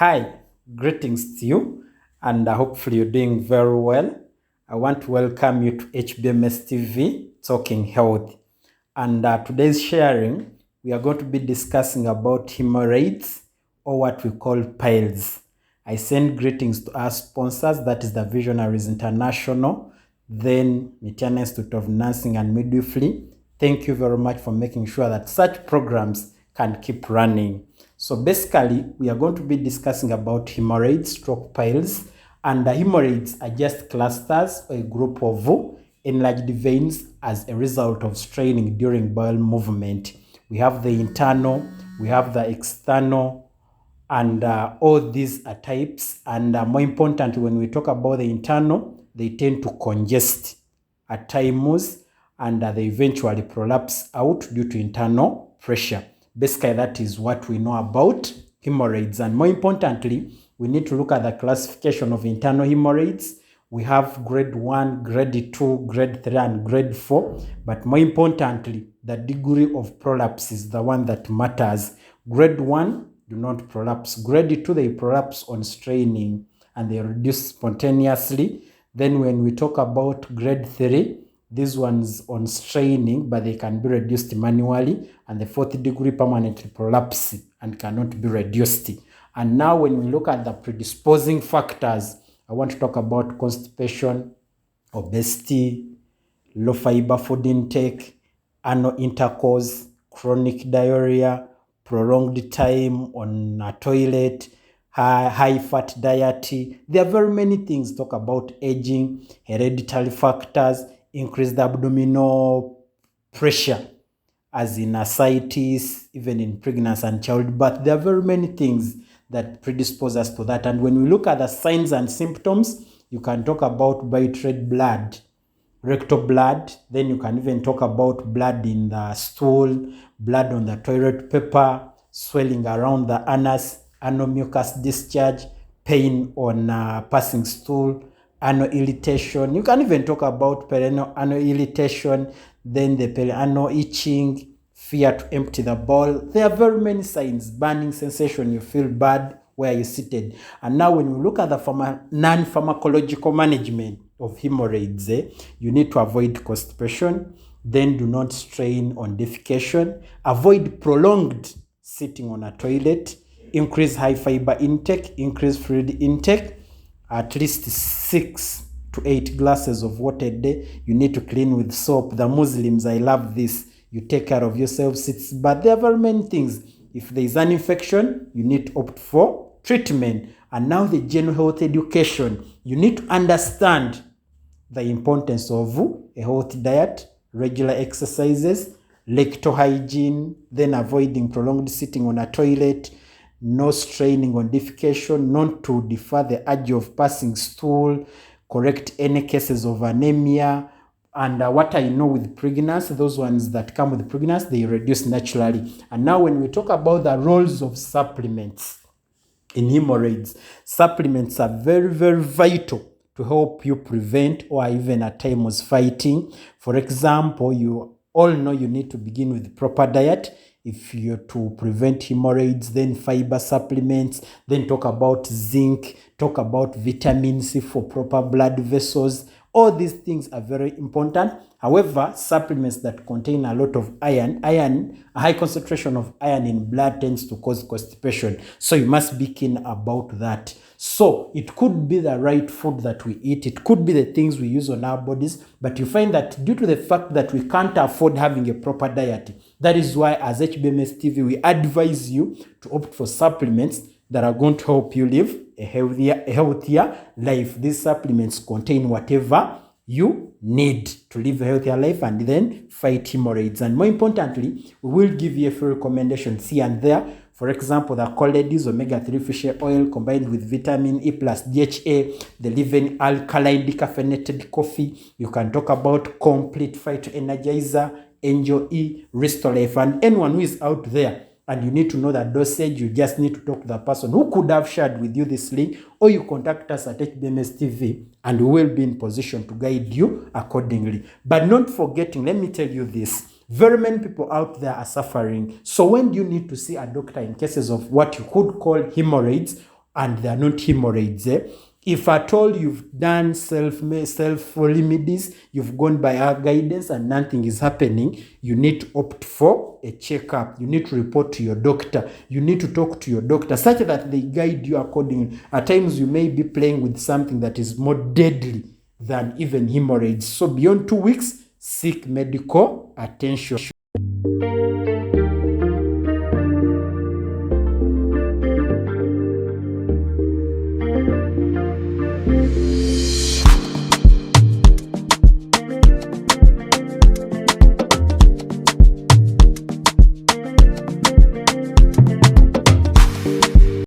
Hi, greetings to you, and hopefully you're doing very well. I want to welcome you to HBMS TV Talking Health. And today's sharing, we are going to be discussing about hemorrhoids, or what we call piles. I send greetings to our sponsors, that is the Visionaries International, then Mitiana Institute of Nursing and Midwifery. Thank you very much for making sure that such programs can keep running. So basically, we are going to be discussing about hemorrhoids, stroke piles, and the hemorrhoids are just clusters or a group of enlarged veins as a result of straining during bowel movement. We have the internal, we have the external, and all these are types. And more importantly, when we talk about the internal, they tend to congest at times, and they eventually prolapse out due to internal pressure. Basically, that is what we know about hemorrhoids. And more importantly, we need to look at the classification of internal hemorrhoids. We have grade 1, grade 2, grade 3, and grade 4. But more importantly, the degree of prolapse is the one that matters. Grade 1 do not prolapse. Grade 2, they prolapse on straining and they reduce spontaneously. Then when we talk about grade 3, these ones on straining, but they can be reduced manually, and the 4th degree permanently prolapse and cannot be reduced. And now when we look at the predisposing factors, I want to talk about constipation, obesity, low fiber food intake, anal intercourse, chronic diarrhea, prolonged time on a toilet, high fat diet. There are very many things. Talk about aging, hereditary factors, increased abdominal pressure, as in ascites, even in pregnancy and childbirth. There are very many things that predispose us to that. And when we look at the signs and symptoms, you can talk about bright red blood, rectal blood. Then you can even talk about blood in the stool, blood on the toilet paper, swelling around the anus, anal mucus discharge, pain on passing stool, anal irritation. You can even talk about perianal anal irritation, then the perianal itching, fear to empty the bowel. There are very many signs. Burning sensation, you feel bad where you're seated. And now when we look at the non-pharmacological management of hemorrhoids, you need to avoid constipation, then do not strain on defecation, avoid prolonged sitting on a toilet, increase high fiber intake, increase fluid intake, at least 6 to 8 glasses of water a day. You need to clean with soap. The Muslims, I love this. You take care of yourselves. But there are very many things. If there is an infection, you need to opt for treatment. And now the general health education. You need to understand the importance of a healthy diet, regular exercises, rectal hygiene, then avoiding prolonged sitting on a toilet, no straining on defecation, not to defer the urge of passing stool, correct any cases of anemia. And what I know with pregnancy, those ones that come with pregnancy, they reduce naturally. And now when we talk about the roles of supplements in hemorrhoids, supplements are very, very vital to help you prevent or even at times fighting. For example, you all know you need to begin with proper diet if you're to prevent hemorrhoids, then fiber supplements, then talk about zinc, talk about vitamin C for proper blood vessels. All these things are very important. However, supplements that contain a lot of iron, a high concentration of iron in blood tends to cause constipation. So you must be keen about that. So it could be the right food that we eat. It could be the things we use on our bodies. But you find that due to the fact that we can't afford having a proper diet, that is why as HBMS TV, we advise you to opt for supplements that are going to help you live a healthier life. These supplements contain whatever you need to live a healthier life and then fight hemorrhoids. And more importantly, we will give you a few recommendations here and there. For example, the choledis, omega-3 fish oil combined with vitamin E plus DHA, the Living alkaline decaffeinated coffee. You can talk about complete phytoenergizer, Angel E, Restore Life, and anyone who is out there and you need to know that dosage, you just need to talk to the person who could have shared with you this link, or you contact us at HBMS TV and we will be in position to guide you accordingly. But not forgetting, let me tell you this, very many people out there are suffering. So when do you need to see a doctor in cases of what you could call hemorrhoids and they are not hemorrhoids. If at all you've done self-remedies, you've gone by our guidance and nothing is happening, you need to opt for a checkup. You need to report to your doctor. You need to talk to your doctor such that they guide you accordingly. At times you may be playing with something that is more deadly than even hemorrhoids. So beyond 2 weeks, seek medical attention.